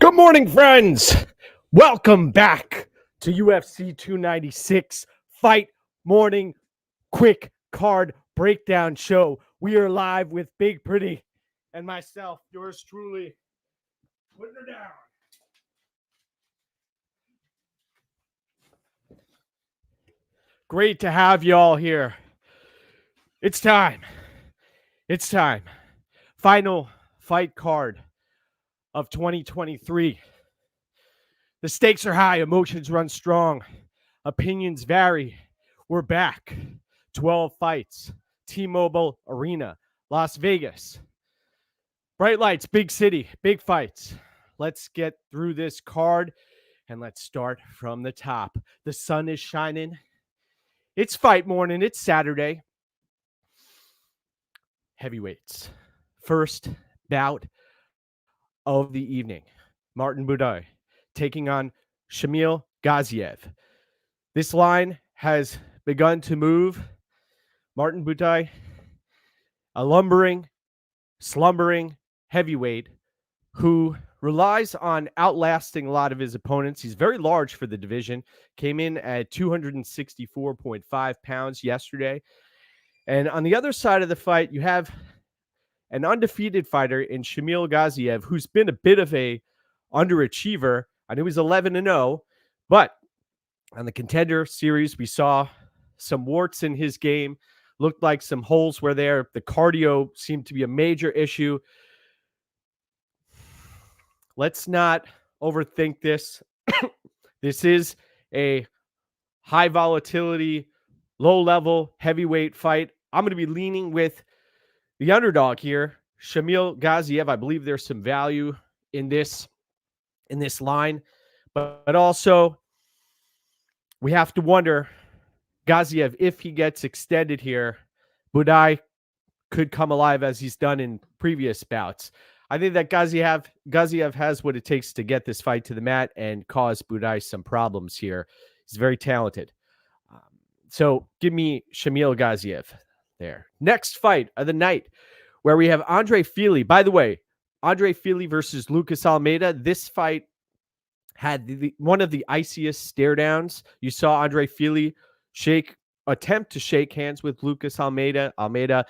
Good morning, friends. Welcome back to UFC 296 Fight Morning Quick Card Breakdown Show. We are live with Big Pretty and myself, yours truly, putting her down. Great to have you all here. It's time. It's time. Final fight card of 2023. The stakes are high, emotions run strong, opinions vary. We're back. 12 fights, T-Mobile Arena, Las Vegas. Bright lights, big city, big fights. Let's get through this card and let's start from the top. The sun is shining. It's fight morning. It's Saturday. Heavyweights. First bout of the evening. Menifield-Buday taking on Shamil Gaziev. This line has begun to move. Menifield-Buday, a lumbering, slumbering heavyweight who relies on outlasting a lot of his opponents. He's very large for the division. Came in at 264.5 pounds yesterday. And on the other side of the fight, you have an undefeated fighter in Shamil Gaziev, who's been a bit of a underachiever. I knew he's 11-0, but on the Contender Series, we saw some warts in his game. Looked like some holes were there. The cardio seemed to be a major issue. Let's not overthink this. This is a high volatility, low level heavyweight fight. I'm going to be leaning with the underdog here, Shamil Gaziev. I believe there's some value in this line, but also we have to wonder, Gaziev, if he gets extended here, Buday could come alive as he's done in previous bouts. I think that Gaziev has what it takes to get this fight to the mat and cause Buday some problems here. He's very talented. So give me Shamil Gaziev there. Next fight of the night, where we have Andre Fili. By the way, Andre Fili versus Lucas Almeida. This fight had one of the iciest stare downs. You saw Andre Fili attempt to shake hands with Lucas Almeida. Almeida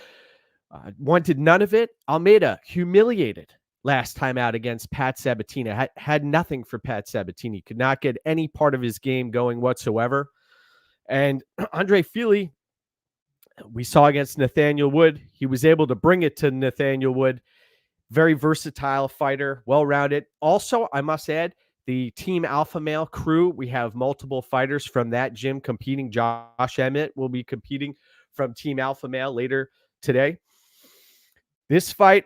wanted none of it. Almeida humiliated last time out against Pat Sabatini. Had nothing for Pat Sabatini. Could not get any part of his game going whatsoever. And Andre Fili, we saw against Nathaniel Wood. He was able to bring it to Nathaniel Wood. Very versatile fighter, well-rounded. Also, I must add, the Team Alpha Male crew, we have multiple fighters from that gym competing. Josh Emmett will be competing from Team Alpha Male later today. This fight,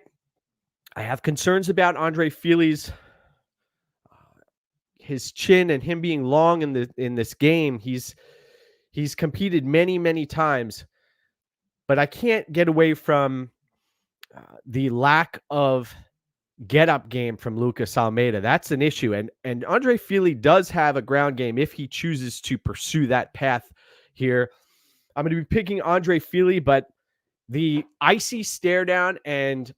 I have concerns about Andre Fili's his chin and him being long in this game. He's competed many times, but I can't get away from the lack of get-up game from Lucas Almeida. That's an issue. And Andre Fili does have a ground game if he chooses to pursue that path here. I'm going to be picking Andre Fili, but the icy stare down and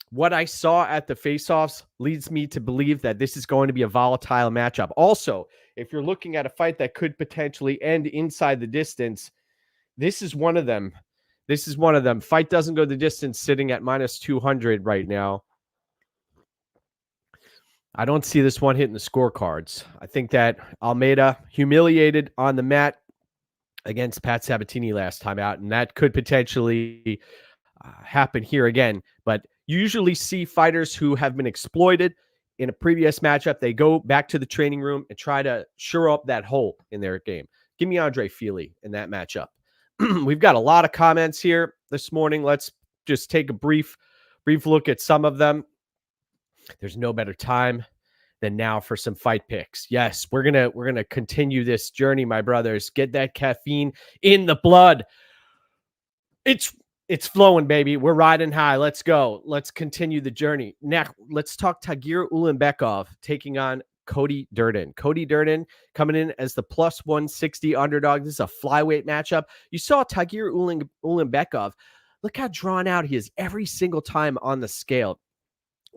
what I saw at the face-offs leads me to believe that this is going to be a volatile matchup. Also, if you're looking at a fight that could potentially end inside the distance, this is one of them. Fight doesn't go the distance, sitting at -200 right now. I don't see this one hitting the scorecards. I think that Almeida humiliated on the mat against Pat Sabatini last time out, and that could potentially happen here again. But you usually see fighters who have been exploited in a previous matchup. They go back to the training room and try to shore up that hole in their game. Give me Andre Fili in that matchup. We've got a lot of comments here this morning. Let's just take a brief look at some of them. There's no better time than now for some fight picks. Yes, we're gonna continue this journey, my brothers. Get that caffeine in the blood. It's flowing, baby. We're riding high. Let's go. Let's continue the journey. Now, let's talk Tagir Ulanbekov taking on Cody Durden. Cody Durden coming in as the +160 underdog. This is a flyweight matchup. You saw Tagir Ulanbekov. Look how drawn out he is every single time on the scale.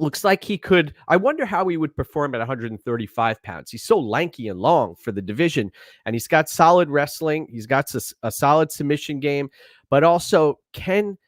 looks like he could. I wonder how he would perform at 135 pounds. He's so lanky and long for the division, and he's got solid wrestling. He's got a solid submission game, but also can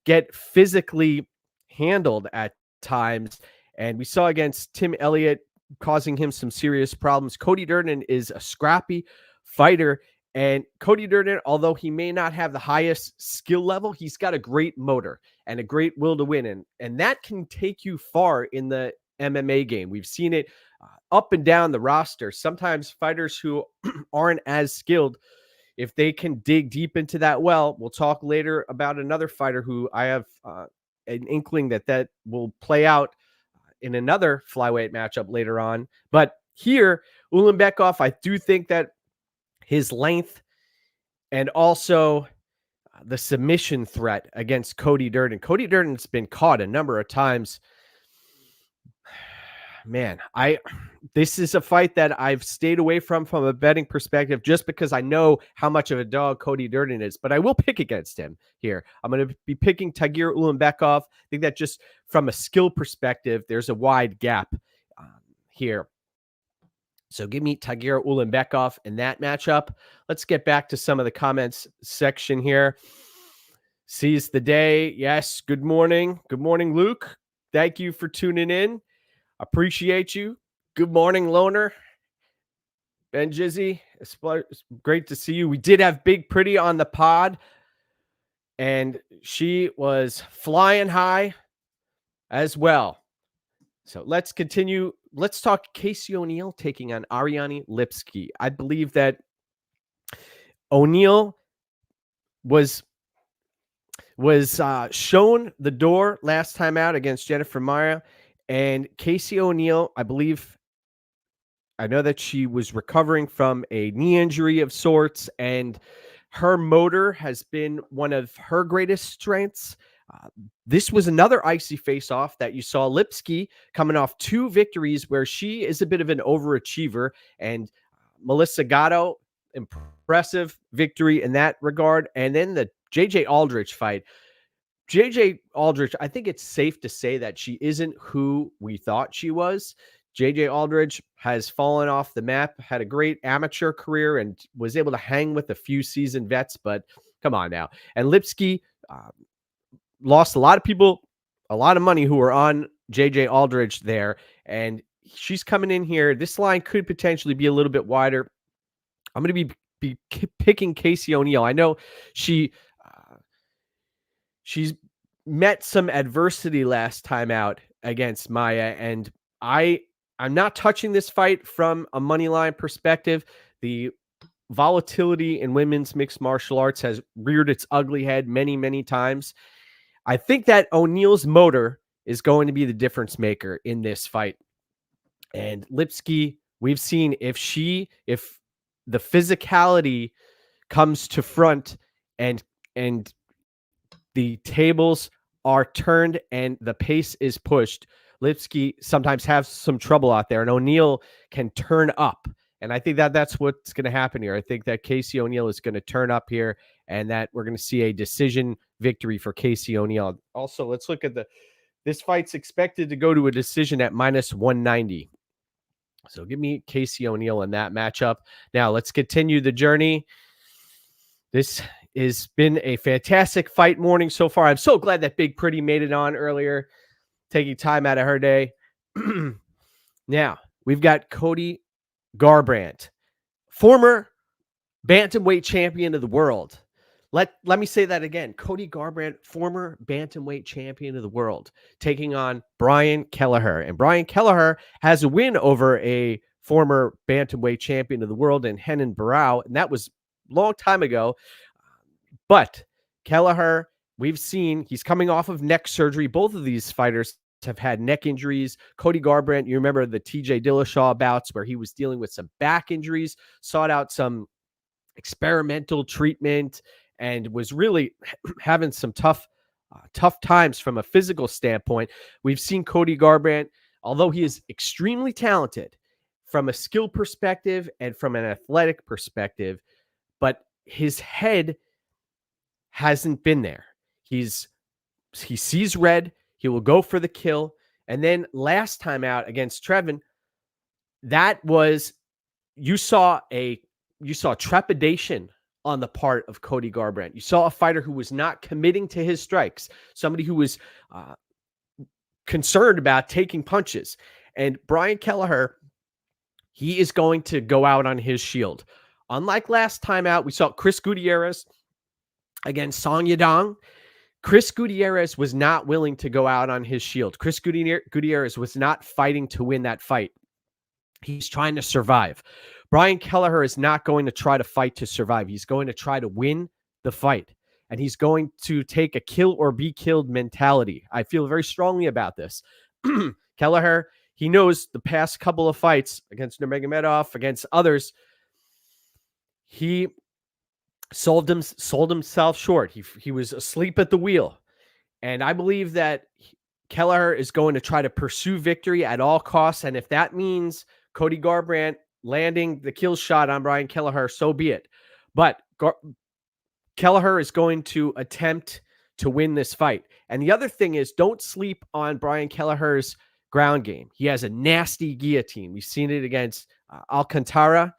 get physically handled at times. And we saw against Tim Elliott causing him some serious problems. Cody Durden is a scrappy fighter. And Cody Durden, although he may not have the highest skill level, he's got a great motor and a great will to win. And that can take you far in the MMA game. We've seen it up and down the roster. Sometimes fighters who aren't as skilled, if they can dig deep into that well, we'll talk later about another fighter who I have an inkling that will play out in another flyweight matchup later on. But here, Ulanbekov, I do think that his length and also the submission threat against Cody Durden. Cody Durden's been caught a number of times. Man, this is a fight that I've stayed away from a betting perspective just because I know how much of a dog Cody Durden is, but I will pick against him here. I'm going to be picking Tagir Ulanbekov. I think that just from a skill perspective, there's a wide gap here. So give me Tagir Ulanbekov in that matchup. Let's get back to some of the comments section here. Seize the day. Yes, good morning. Good morning, Luke. Thank you for tuning in. Appreciate you. Good morning, Loner. Ben Jizzy, it's great to see you. We did have Big Pretty on the pod, and she was flying high as well. So let's continue. Let's talk Casey O'Neill taking on Ariane Lipski. I believe that O'Neill was shown the door last time out against Jennifer Maia, and Casey O'Neill, I know that she was recovering from a knee injury of sorts, and her motor has been one of her greatest strengths. This was another icy face-off that you saw Lipski coming off 2 victories where she is a bit of an overachiever, and Melissa Gatto, impressive victory in that regard. And then the JJ Aldrich fight. JJ Aldrich, I think it's safe to say that she isn't who we thought she was. JJ Aldrich has fallen off the map, had a great amateur career, and was able to hang with a few seasoned vets, but come on now. And Lipski lost a lot of people, a lot of money who were on JJ Aldrich there, and she's coming in here. This line could potentially be a little bit wider. I'm going to be picking Casey O'Neill. I know she's met some adversity last time out against Maia, and I'm not touching this fight from a money line perspective. The volatility in women's mixed martial arts has reared its ugly head many, many times. I think that O'Neill's motor is going to be the difference maker in this fight. And Lipski, we've seen if the physicality comes to front and the tables are turned and the pace is pushed, Lipski sometimes has some trouble out there, and O'Neill can turn up. And I think that that's what's going to happen here. I think that Casey O'Neill is going to turn up here, and that we're going to see a decision victory for Casey O'Neill. Also, let's look at this fight's expected to go to a decision at -190. So give me Casey O'Neill in that matchup. Now let's continue the journey. This has been a fantastic fight morning so far. I'm so glad that Big Pretty made it on earlier, taking time out of her day. Now, we've got Cody Garbrandt, former bantamweight champion of the world. Let me say that again. Cody Garbrandt, former bantamweight champion of the world, taking on Brian Kelleher. And Brian Kelleher has a win over a former bantamweight champion of the world in Henan Barrow, and that was a long time ago. But Kelleher, we've seen he's coming off of neck surgery. Both of these fighters have had neck injuries. Cody Garbrandt, you remember the TJ Dillashaw bouts where he was dealing with some back injuries, sought out some experimental treatment, and was really having some tough times from a physical standpoint. We've seen Cody Garbrandt, although he is extremely talented from a skill perspective and from an athletic perspective, but his head hasn't been there. He sees red. He will go for the kill. And then last time out against Trevin, that was, you saw trepidation on the part of Cody Garbrandt. You saw a fighter who was not committing to his strikes, somebody who was concerned about taking punches. And Brian Kelleher, he is going to go out on his shield. Unlike last time out, we saw Chris Gutierrez against Song Yadong. Chris Gutierrez was not willing to go out on his shield. Chris Gutierrez was not fighting to win that fight. He's trying to survive. Brian Kelleher is not going to try to fight to survive. He's going to try to win the fight. And he's going to take a kill or be killed mentality. I feel very strongly about this. Kelleher, he knows the past couple of fights against Nurmagomedov, against others, he sold himself short. He was asleep at the wheel. And I believe that Kelleher is going to try to pursue victory at all costs. And if that means Cody Garbrandt landing the kill shot on Brian Kelleher, so be it. But Kelleher is going to attempt to win this fight. And the other thing is, don't sleep on Brian Kelleher's ground game. He has a nasty guillotine. We've seen it against Alcantara.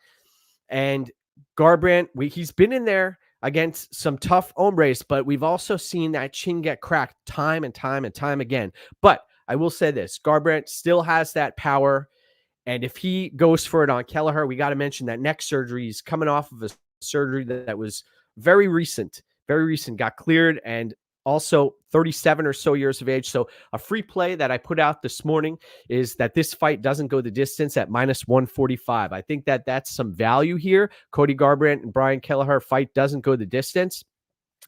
And Garbrandt, he's been in there against some tough hombres, but we've also seen that chin get cracked time and time and time again. But I will say this, Garbrandt still has that power. And if he goes for it on Kelleher, we got to mention that neck surgery. He's coming off of a surgery that was very recent, got cleared, and also 37 or so years of age. So a free play that I put out this morning is that this fight doesn't go the distance at -145. I think that that's some value here. Cody Garbrandt and Brian Kelleher fight doesn't go the distance.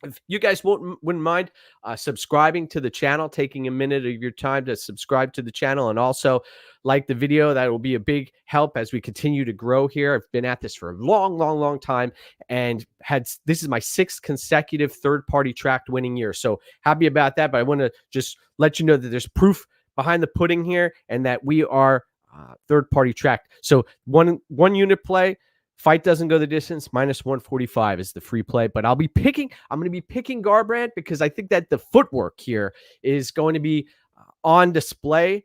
If you guys wouldn't mind subscribing to the channel, taking a minute of your time to subscribe to the channel and also like the video, that will be a big help as we continue to grow here. I've been at this for a long time and this is my 6th consecutive third-party tracked winning year. So happy about that, but I want to just let you know that there's proof behind the pudding here and that we are third-party tracked. So one unit play, fight doesn't go the distance, -145 is the free play. But I'm going to be picking Garbrandt because I think that the footwork here is going to be on display.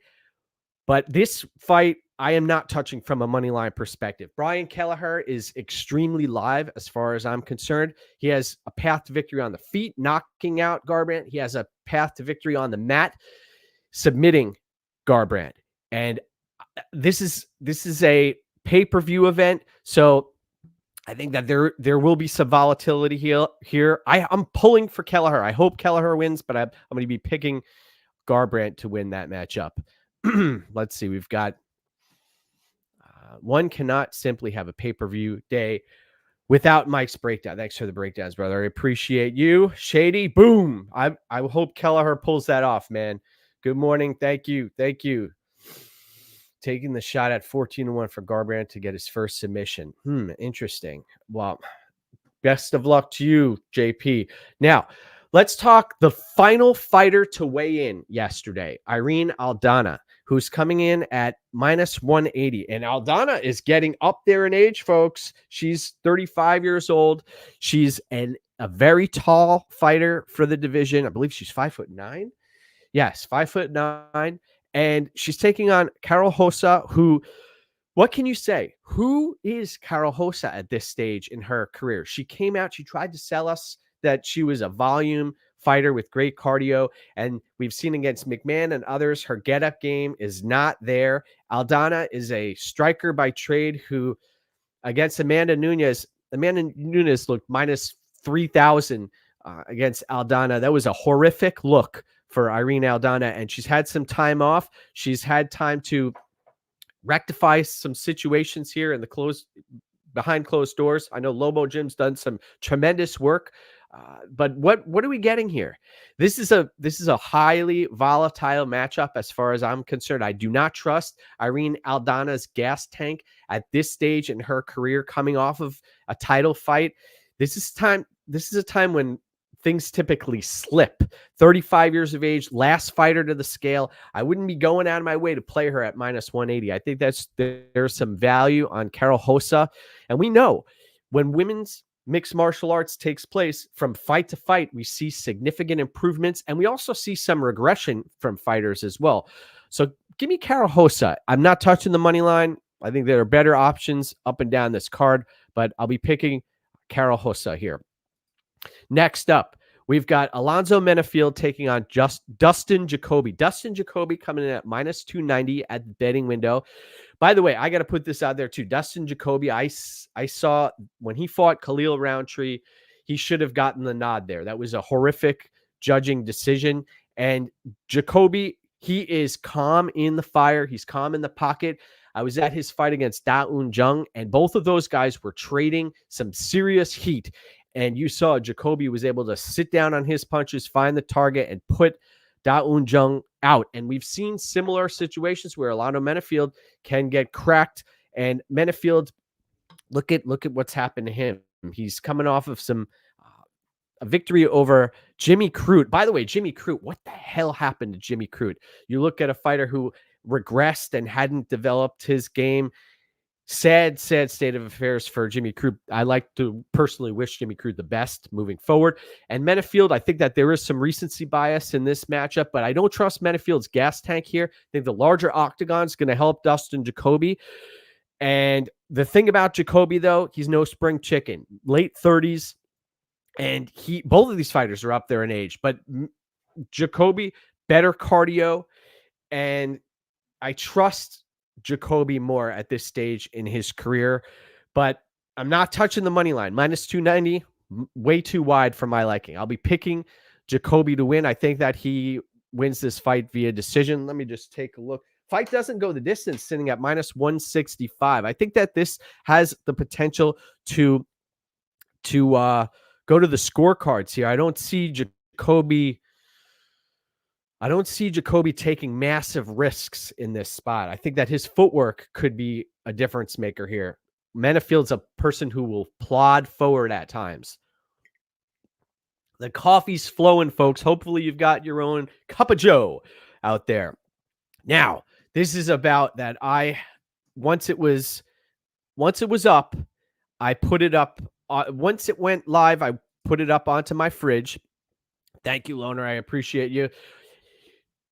But this fight, I am not touching from a money line perspective. Brian Kelleher is extremely live as far as I'm concerned. He has a path to victory on the feet, knocking out Garbrandt. He has a path to victory on the mat, submitting Garbrandt. And this is a pay-per-view event, so I think that there will be some volatility here. I'm pulling for Kelleher. I hope Kelleher wins, but I'm going to be picking Garbrandt to win that matchup. Let's see. We've got one cannot simply have a pay-per-view day without Mike's breakdown. Thanks for the breakdowns, brother. I appreciate you. Shady, boom. I hope Kelleher pulls that off, man. Good morning. Thank you. Taking the shot at 14-1 for Garbrandt to get his first submission. Interesting. Well, best of luck to you, JP. Now, let's talk the final fighter to weigh in yesterday, Irene Aldana, who's coming in at -180. And Aldana is getting up there in age, folks. She's 35 years old. She's a very tall fighter for the division. I believe she's 5'9". Yes, 5'9". And she's taking on Karol Rosa, who, what can you say? Who is Karol Rosa at this stage in her career? She came out, she tried to sell us that she was a volume fighter with great cardio. And we've seen against McMahon and others, her get-up game is not there. Aldana is a striker by trade who, against Amanda Nunes looked -3,000 against Aldana. That was a horrific look for Irene Aldana, and she's had some time off. She's had time to rectify some situations here in the behind closed doors. I know Lobo Jim's done some tremendous work, but what are we getting here? This is a highly volatile matchup as far as I'm concerned. I do not trust Irene Aldana's gas tank at this stage in her career, coming off of a title fight. This is a time when things typically slip. 35 years of age, last fighter to the scale. I wouldn't be going out of my way to play her at -180. I think there's some value on Karol Rosa. And we know when women's mixed martial arts takes place, from fight to fight, we see significant improvements. And we also see some regression from fighters as well. So give me Cara-Rosa. I'm not touching the money line. I think there are better options up and down this card, but I'll be picking Cara-Rosa here. Next up, we've got Alonzo Menifield taking on Dustin Jacoby. Dustin Jacoby coming in at minus 290 at the betting window. By the way, I got to put this out there too. Dustin Jacoby, I saw when he fought Khalil Roundtree, he should have gotten the nod there. That was a horrific judging decision. And Jacoby, he is calm in the fire. He's calm in the pocket. I was at his fight against Da Un Jung, and both of those guys were trading some serious heat. And you saw Jacoby was able to sit down on his punches, find the target, and put Da Un Jung out. And we've seen similar situations where Alonzo Menifield can get cracked. And Menifield, look at what's happened to him. He's coming off of a victory over Jimmy Crute. By the way, Jimmy Crute, what the hell happened to Jimmy Crute? You look at a fighter who regressed and hadn't developed his game. Sad state of affairs for Jimmy Crute. I like to personally wish Jimmy Crute the best moving forward. And Menifield, I think that there is some recency bias in this matchup, but I don't trust Menifield's gas tank here. I think the larger octagon is going to help Dustin Jacoby. And the thing about Jacoby, though, he's no spring chicken. Late 30s, and both of these fighters are up there in age, but Jacoby, better cardio, and I trust Jacoby more at this stage in his career, but I'm not touching the money line. Minus 290, way too wide for my liking. I'll be picking Jacoby to win. I think that he wins this fight via decision. Let me just take a look. Fight doesn't go the distance, sitting at minus 165. I think that this has the potential to go to the scorecards here. I don't see Jacoby taking massive risks in this spot. I think that his footwork could be a difference maker here. Menifield's a person who will plod forward at times. The coffee's flowing, folks. Hopefully you've got your own cup of joe out there. Now, this is about that once it was up, I put it up. Once it went live, I put it up onto my fridge. Thank you, Loner. I appreciate you.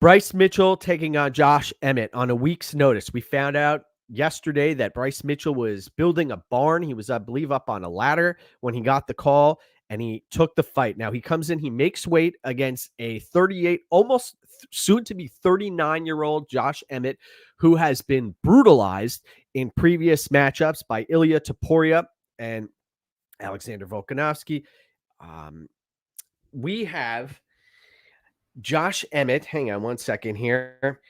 Bryce Mitchell taking on Josh Emmett on a week's notice. We found out yesterday that Bryce Mitchell was building a barn. He was, I believe, up on a ladder when he got the call, and he took the fight. Now he comes in, he makes weight against a 38, almost soon to be 39-year-old Josh Emmett, who has been brutalized in previous matchups by Ilya Topuria and Alexander Volkanovski. We have Josh Emmett. Hang on one second here.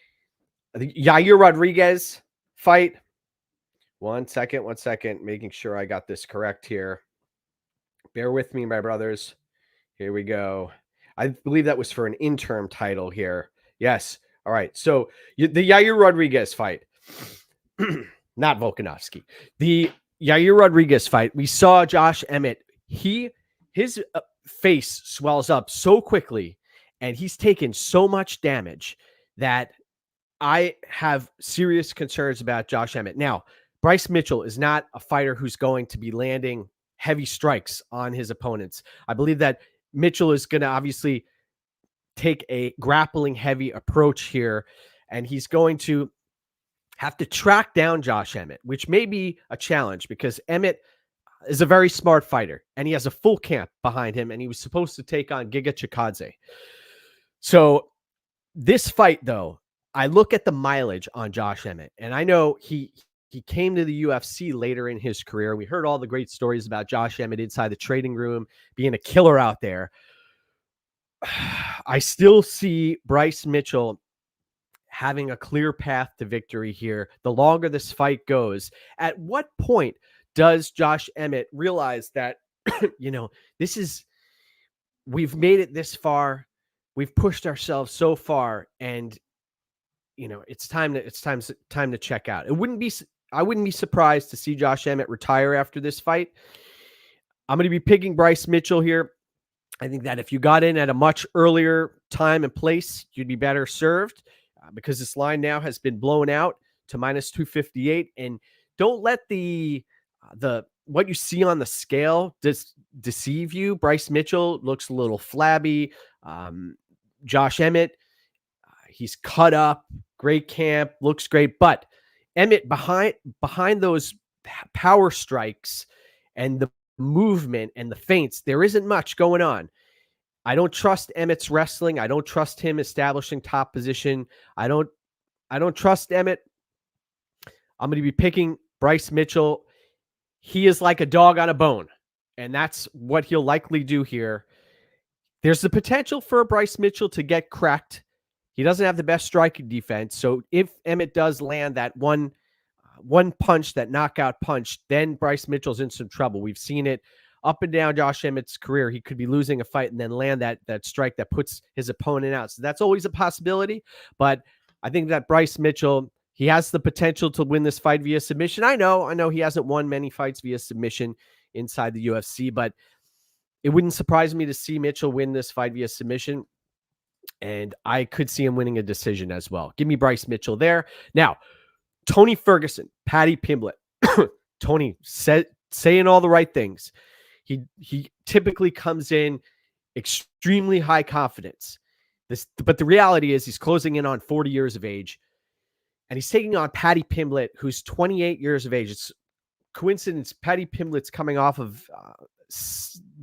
The Yair Rodriguez fight. One second. Making sure I got this correct here. Bear with me, my brothers. Here we go. I believe that was for an interim title here. Yes. All right. So the Yair Rodriguez fight. Not Volkanovski. The Yair Rodriguez fight. We saw Josh Emmett. His face swells up so quickly, and he's taken so much damage that I have serious concerns about Josh Emmett. Now, Bryce Mitchell is not a fighter who's going to be landing heavy strikes on his opponents. I believe that Mitchell is going to obviously take a grappling heavy approach here, and he's going to have to track down Josh Emmett, which may be a challenge because Emmett is a very smart fighter, and he has a full camp behind him, and he was supposed to take on Giga Chikadze. So this fight, though, I look at the mileage on Josh Emmett, and I know he came to the UFC later in his career. We heard all the great stories about Josh Emmett inside the trading room, being a killer out there. I still see Bryce Mitchell having a clear path to victory here. The longer this fight goes, at what point does Josh Emmett realize that, we've made it this far, we've pushed ourselves so far, and it's time to check out. I wouldn't be surprised to see Josh Emmett retire after this fight. I'm going to be picking Bryce Mitchell here. I think that if you got in at a much earlier time and place, you'd be better served because this line now has been blown out to minus 258. And don't let the what you see on the scale deceive you. Bryce Mitchell looks a little flabby. Josh Emmett, he's cut up. great camp, looks great. But Emmett, behind those power strikes and the movement and the feints, there isn't much going on. I don't trust Emmett's wrestling. I don't trust him establishing top position. I don't trust Emmett. I'm going to be picking Bryce Mitchell. He is like a dog on a bone, and that's what he'll likely do here. There's the potential for Bryce Mitchell to get cracked. He doesn't have the best striking defense, so if Emmett does land that one punch, that knockout punch, then Bryce Mitchell's in some trouble. We've seen it up and down Josh Emmett's career. He could be losing a fight and then land that strike that puts his opponent out. So that's always a possibility, but I think that Bryce Mitchell, he has the potential to win this fight via submission. I know he hasn't won many fights via submission inside the UFC, but it wouldn't surprise me to see Mitchell win this fight via submission, and I could see him winning a decision as well. Give me Bryce Mitchell there. Now, Tony Ferguson, Paddy Pimblett. Tony saying all the right things. He typically comes in extremely high confidence. But the reality is he's closing in on 40 years of age, and he's taking on Paddy Pimblett, who's 28 years of age. It's coincidence. Paddy Pimblett's coming off of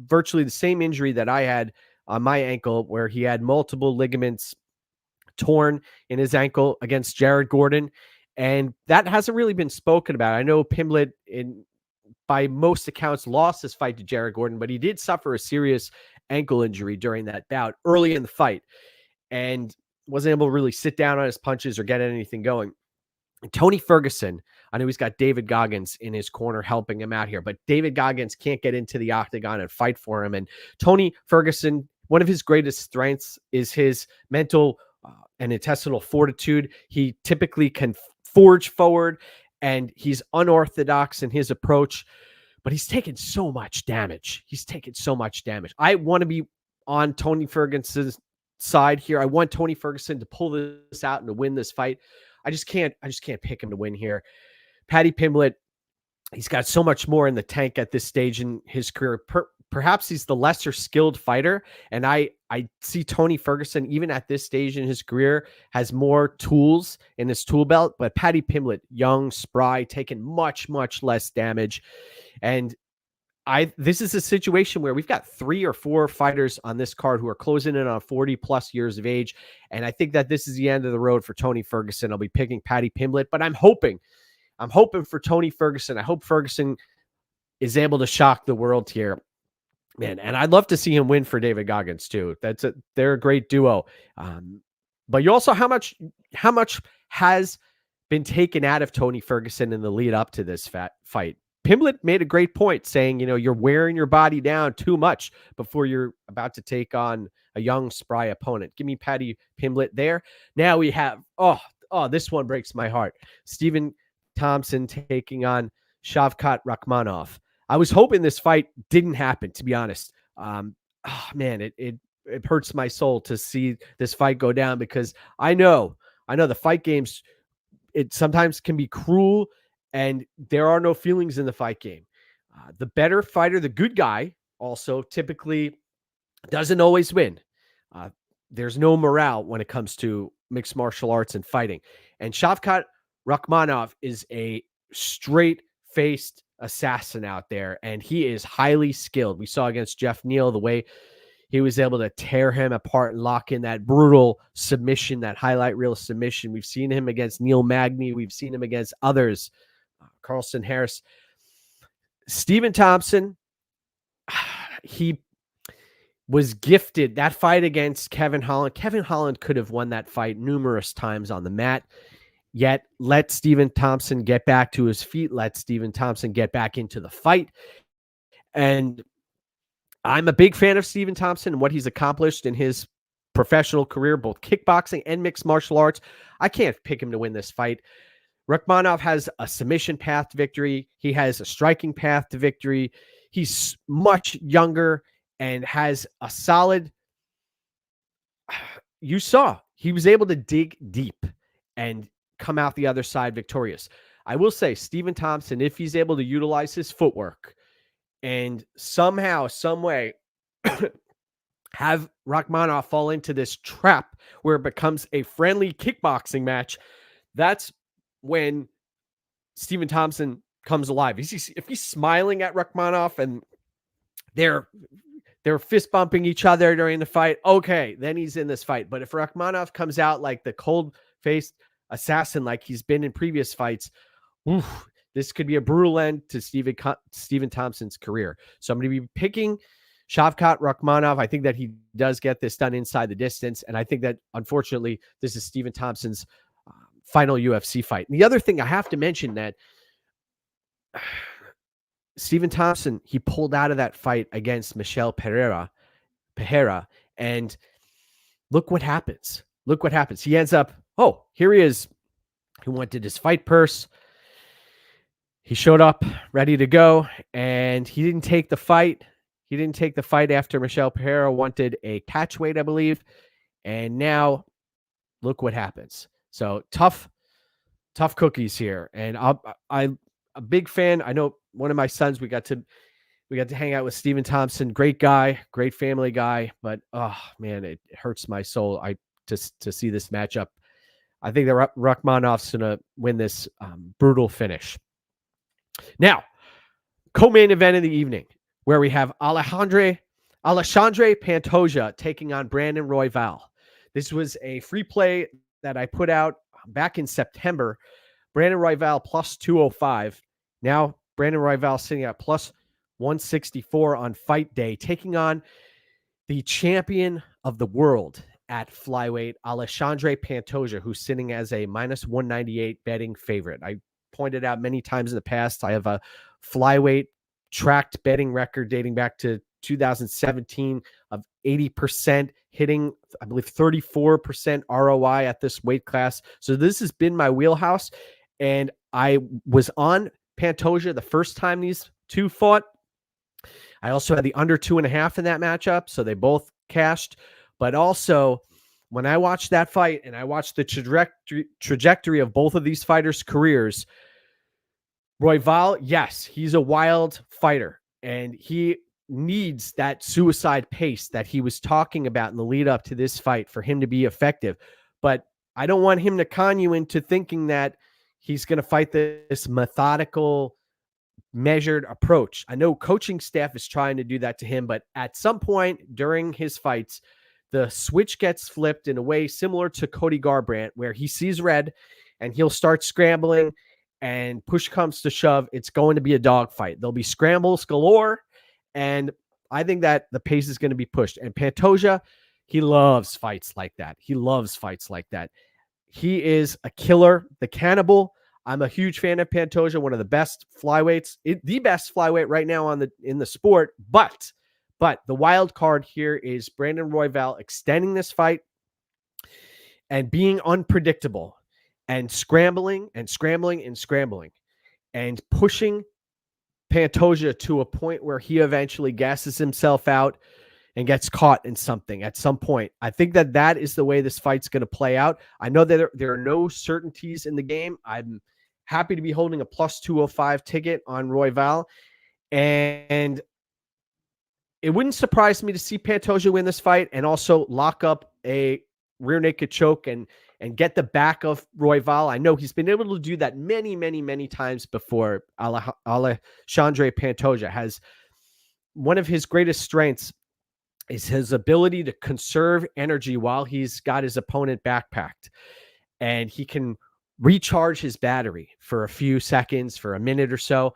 virtually the same injury that I had on my ankle, where he had multiple ligaments torn in his ankle against Jared Gordon. And that hasn't really been spoken about. I know Pimblett, by most accounts, lost his fight to Jared Gordon, but he did suffer a serious ankle injury during that bout early in the fight and wasn't able to really sit down on his punches or get anything going. And Tony Ferguson, I know he's got David Goggins in his corner helping him out here, but David Goggins can't get into the octagon and fight for him. And Tony Ferguson, one of his greatest strengths is his mental and intestinal fortitude. He typically can forge forward, and he's unorthodox in his approach, but he's taken so much damage. I want to be on Tony Ferguson's side here. I want Tony Ferguson to pull this out and to win this fight. I just can't pick him to win here. Paddy Pimblett, he's got so much more in the tank at this stage in his career. Perhaps he's the lesser skilled fighter, and I see Tony Ferguson, even at this stage in his career, has more tools in his tool belt. But Paddy Pimblett, young, spry, taking much, much less damage. And this is a situation where we've got 3 or 4 fighters on this card who are closing in on 40 plus years of age. And I think that this is the end of the road for Tony Ferguson. I'll be picking Paddy Pimblett, but I'm hoping for Tony Ferguson. I hope Ferguson is able to shock the world here. Man, and I'd love to see him win for David Goggins too. They're a great duo. But you also, how much has been taken out of Tony Ferguson in the lead up to this fight? Pimblett made a great point saying, you're wearing your body down too much before you're about to take on a young, spry opponent. Give me Paddy Pimblett there. Now we have, this one breaks my heart. Stephen Thompson taking on Shavkat Rakhmonov. I was hoping this fight didn't happen, to be honest. It hurts my soul to see this fight go down, because I know the fight games, it sometimes can be cruel, and there are no feelings in the fight game. The better fighter, the good guy, also typically doesn't always win. There's no morale when it comes to mixed martial arts and fighting. And Shavkat Rakhmonov is a straight-faced assassin out there, and he is highly skilled. We saw against Jeff Neal the way he was able to tear him apart and lock in that brutal submission, that highlight reel submission. We've seen him against Neil Magny. We've seen him against others, Carlson Harris. Stephen Thompson, he was gifted that fight against Kevin Holland. Kevin Holland could have won that fight numerous times on the mat. Yet let Stephen Thompson get back to his feet. Let Stephen Thompson get back into the fight. And I'm a big fan of Stephen Thompson and what he's accomplished in his professional career, both kickboxing and mixed martial arts. I can't pick him to win this fight. Rakhmonov has a submission path to victory. He has a striking path to victory. He's much younger and has a solid... You saw he was able to dig deep and come out the other side victorious. I will say, Stephen Thompson, if he's able to utilize his footwork and somehow, some way have Rakhmonov fall into this trap where it becomes a friendly kickboxing match, that's when Stephen Thompson comes alive. If he's smiling at Rakhmonov and they're fist bumping each other during the fight, okay, then he's in this fight. But if Rakhmonov comes out like the cold-faced assassin like he's been in previous fights, this could be a brutal end to Stephen Thompson's career. So I'm going to be picking Shavkat Rakhmonov. I think that he does get this done inside the distance. And I think that, unfortunately, this is Stephen Thompson's final UFC fight. And the other thing I have to mention that Stephen Thompson, he pulled out of that fight against Michel Pereira. And look what happens. Look what happens. He ends up, here he is. He wanted his fight purse. He showed up ready to go, and he didn't take the fight. He didn't take the fight after Michel Pereira wanted a catch weight, I believe. And now look what happens. So tough cookies here. And I'm a big fan. I know one of my sons, we got to hang out with Stephen Thompson. Great guy, great family guy. But oh man, it hurts my soul to see this matchup. I think that Rakhmonov's gonna win this brutal finish. Now, co-main event of the evening, where we have Alexandre Pantoja taking on Brandon Royval. This was a free play that I put out back in September. Brandon Royval plus 205. Now, Brandon Royval sitting at plus 164 on fight day, taking on the champion of the world at flyweight, Alexandre Pantoja, who's sitting as a minus 198 betting favorite. I pointed out many times in the past, I have a flyweight tracked betting record dating back to 2017 of 80%, hitting, I believe, 34% ROI at this weight class. So this has been my wheelhouse. And I was on Pantoja the first time these two fought. I also had the under 2.5 in that matchup. So they both cashed. But also, when I watched that fight and I watched the trajectory of both of these fighters' careers, Royval, yes, he's a wild fighter, and he needs that suicide pace that he was talking about in the lead up to this fight for him to be effective. But I don't want him to con you into thinking that he's going to fight this methodical, measured approach. I know coaching staff is trying to do that to him, but at some point during his fights, the switch gets flipped in a way similar to Cody Garbrandt, where he sees red and he'll start scrambling, and push comes to shove, it's going to be a dogfight. There'll be scrambles galore, and I think that the pace is going to be pushed. And Pantoja, he loves fights like that. He is a killer, the cannibal. I'm a huge fan of Pantoja, one of the best flyweights, the best flyweight right now in the sport. But the wild card here is Brandon Royval extending this fight and being unpredictable and scrambling and pushing Pantoja to a point where he eventually gasses himself out and gets caught in something at some point. I think that is the way this fight's going to play out. I know that there are no certainties in the game. I'm happy to be holding a plus 205 ticket on Royval, and it wouldn't surprise me to see Pantoja win this fight and also lock up a rear naked choke and get the back of Royval. I know he's been able to do that many times before. Alexandre Pantoja has one of his greatest strengths is his ability to conserve energy while he's got his opponent backpacked, and he can recharge his battery for a few seconds, for a minute or so,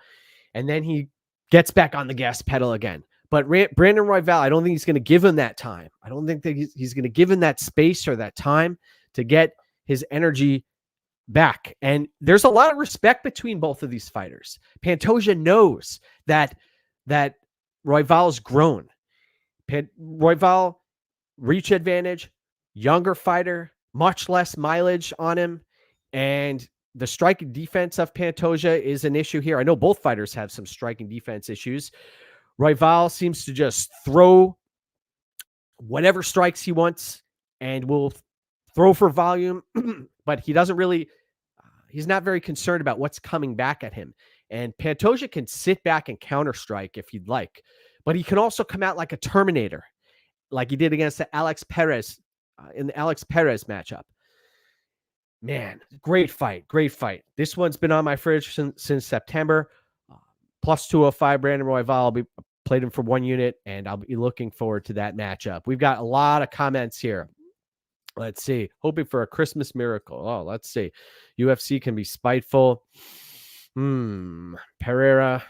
and then he gets back on the gas pedal again. But Brandon Royval, I don't think he's going to give him that time. I don't think that he's going to give him that space or that time to get his energy back. And there's a lot of respect between both of these fighters. Pantoja knows that Royval's grown. Royval, reach advantage, younger fighter, much less mileage on him. And the striking defense of Pantoja is an issue here. I know both fighters have some striking defense issues. Royval seems to just throw whatever strikes he wants and will throw for volume, but he doesn't really, he's not very concerned about what's coming back at him. And Pantoja can sit back and counter strike if he'd like, but he can also come out like a Terminator like he did against the Alex Perez in the Alex Perez matchup. Man, great fight. This one's been on my fridge since September. Plus 205 Brandon-Royval. I'll be played him for 1 unit, and I'll be looking forward to that matchup. We've got a lot of comments here. Let's see. Hoping for a Christmas miracle. Oh, let's see. UFC can be spiteful. Pereira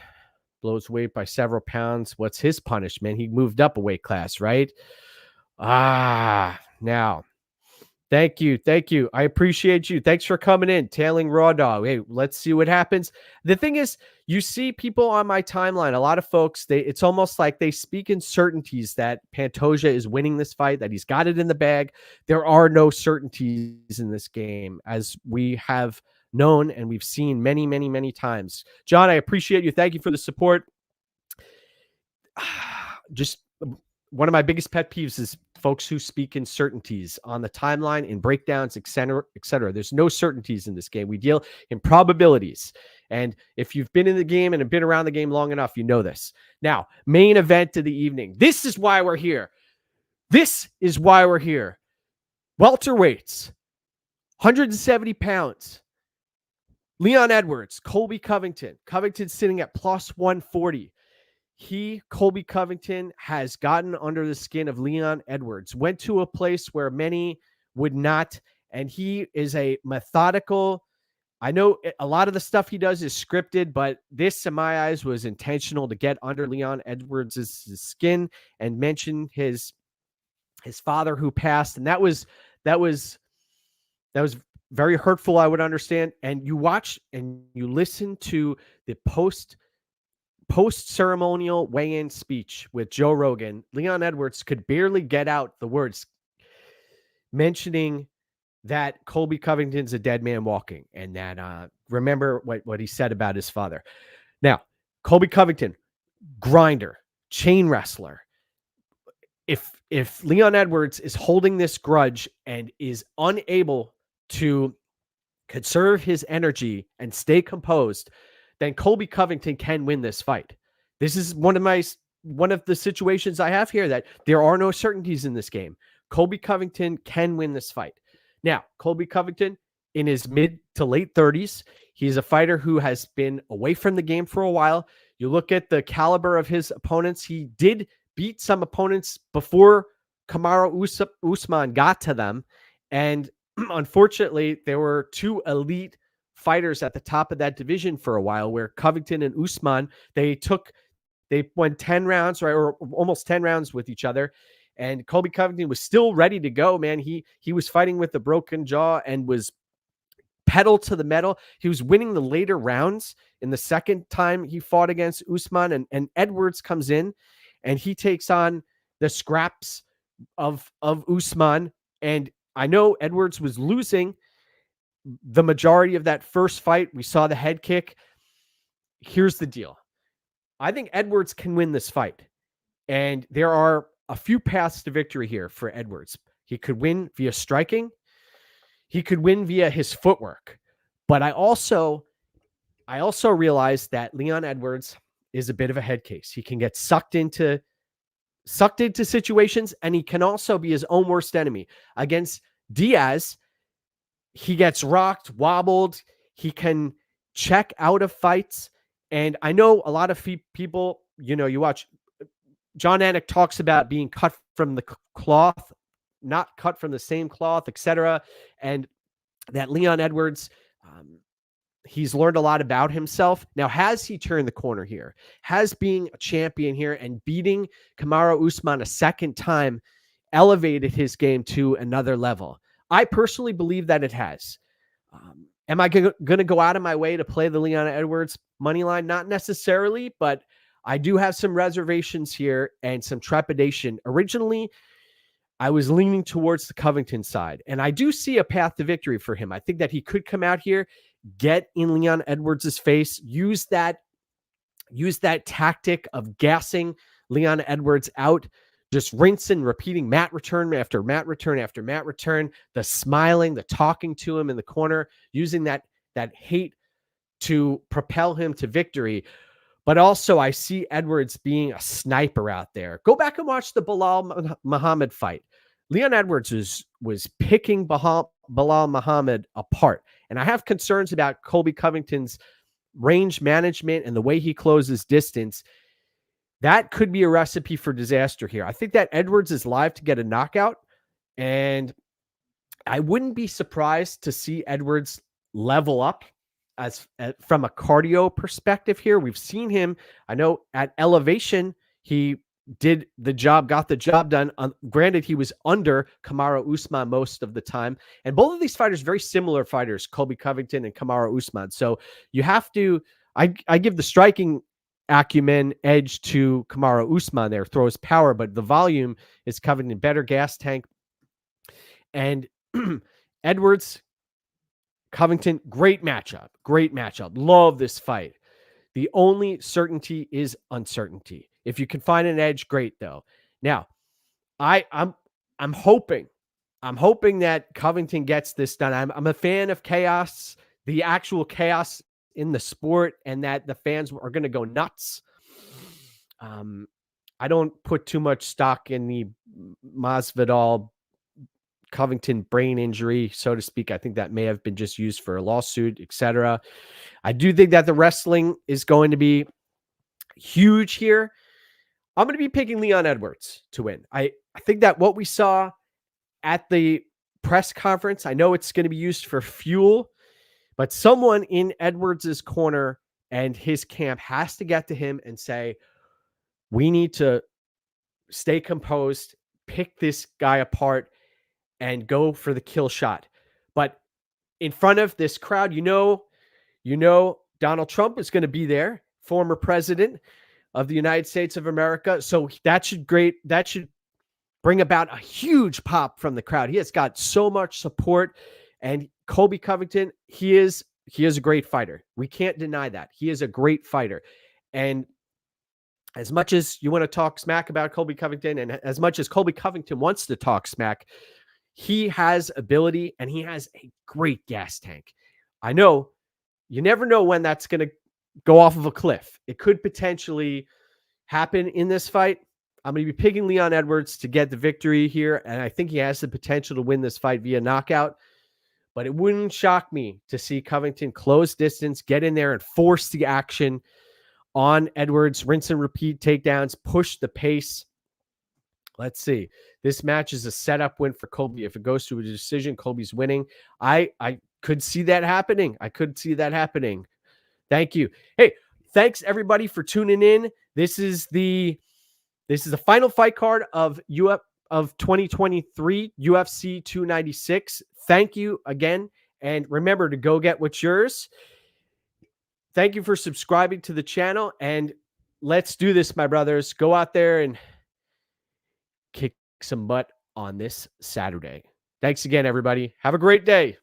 blows weight by several pounds. What's his punishment? He moved up a weight class, right? Now. Thank you. I appreciate you. Thanks for coming in. Tailing Raw Dog. Hey, let's see what happens. The thing is, you see people on my timeline, a lot of folks, it's almost like they speak in certainties that Pantoja is winning this fight, that he's got it in the bag. There are no certainties in this game, as we have known and we've seen many, many, many times. John, I appreciate you. Thank you for the support. Just one of my biggest pet peeves is folks who speak in certainties on the timeline, in breakdowns, et cetera, et cetera. There's no certainties in this game. We deal in probabilities. And if you've been in the game and have been around the game long enough, you know this. Now, main event of the evening. This is why we're here. Welterweights, 170 pounds. Leon Edwards, Colby Covington. Covington sitting at plus 140. Colby Covington, has gotten under the skin of Leon Edwards, went to a place where many would not, and he is a methodical. I know a lot of the stuff he does is scripted, but this, in my eyes, was intentional to get under Leon Edwards' skin and mention his father who passed, and that was very hurtful, I would understand. And you watch and you listen to the post-ceremonial weigh-in speech with Joe Rogan. Leon Edwards could barely get out the words mentioning that Colby Covington's a dead man walking, and that remember what he said about his father. Now, Colby Covington, grinder, chain wrestler. If Leon Edwards is holding this grudge and is unable to conserve his energy and stay composed, then Colby Covington can win this fight. This is one of the situations I have here, that there are no certainties in this game. Colby Covington can win this fight. Now, Colby Covington, in his mid to late 30s, he's a fighter who has been away from the game for a while. You look at the caliber of his opponents. He did beat some opponents before Kamaru Usman got to them. And unfortunately, there were two elite fighters at the top of that division for a while, where Covington and Usman, they went 10 rounds, right, or almost 10 rounds with each other. And Colby Covington was still ready to go, man. He was fighting with a broken jaw and was pedal to the metal. He was winning the later rounds in the second time he fought against Usman, and Edwards comes in and he takes on the scraps of Usman. And I know Edwards was losing the majority of that first fight. We saw the head kick. Here's the deal. I think Edwards can win this fight. And there are a few paths to victory here for Edwards. He could win via striking. He could win via his footwork. But I also realize that Leon Edwards is a bit of a head case. He can get sucked into situations, and he can also be his own worst enemy. Against Diaz, he gets rocked, wobbled. He can check out of fights. And I know a lot of people, you watch John Anik talks about being cut from the cloth, not cut from the same cloth, etc. And that Leon Edwards, he's learned a lot about himself. Now, has he turned the corner here? Has being a champion here and beating Kamaru Usman a second time elevated his game to another level? I personally believe that it has. Am I going to go out of my way to play the Leon Edwards money line? Not necessarily, but I do have some reservations here and some trepidation. Originally, I was leaning towards the Covington side, and I do see a path to victory for him. I think that he could come out here, get in Leon Edwards' face, use that tactic of gassing Leon Edwards out, just rinse and repeating mat return after mat return after mat return, the smiling, the talking to him in the corner, using that hate to propel him to victory. But also, I see Edwards being a sniper out there. Go back and watch the Bilal Muhammad fight. Leon Edwards was picking Bilal Muhammad apart. And I have concerns about Colby Covington's range management and the way he closes distance. That could be a recipe for disaster here. I think that Edwards is live to get a knockout. And I wouldn't be surprised to see Edwards level up from a cardio perspective here. We've seen him, I know at elevation, he did the job, got the job done. Granted, he was under Kamaru Usman most of the time. And both of these fighters, very similar fighters, Colby Covington and Kamaru Usman. So you have to, I give the striking acumen edge to Kamaru Usman there, throws power, but the volume is Covington, better gas tank. And Edwards, Covington, great matchup. Great matchup. Love this fight. The only certainty is uncertainty. If you can find an edge, great though. Now, I'm hoping that Covington gets this done. I'm a fan of chaos, the actual chaos in the sport, and that the fans are going to go nuts. I don't put too much stock in the Masvidal Covington brain injury, so to speak. I think that may have been just used for a lawsuit, etc. I do think that the wrestling is going to be huge here. I'm going to be picking Leon Edwards to win. I think that what we saw at the press conference, I know it's going to be used for fuel, but someone in Edwards's corner and his camp has to get to him and say, we need to stay composed, pick this guy apart, and go for the kill shot. But in front of this crowd, you know, Donald Trump is going to be there, former president of the United States of America. So that should bring about a huge pop from the crowd. He has got so much support. And Colby Covington, he is a great fighter. We can't deny that. He is a great fighter. And as much as you want to talk smack about Colby Covington, and as much as Colby Covington wants to talk smack, he has ability and he has a great gas tank. I know you never know when that's going to go off of a cliff. It could potentially happen in this fight. I'm going to be picking Leon Edwards to get the victory here, and I think he has the potential to win this fight via knockout. But it wouldn't shock me to see Covington close distance, get in there and force the action on Edwards, rinse and repeat takedowns, push the pace. Let's see. This match is a setup win for Colby. If it goes to a decision, Colby's winning. I could see that happening. Thank you. Hey, thanks everybody for tuning in. This is the final fight card of 2023 UFC 296. Thank you again. And remember to go get what's yours. Thank you for subscribing to the channel. And let's do this, my brothers. Go out there and kick some butt on this Saturday. Thanks again, everybody. Have a great day.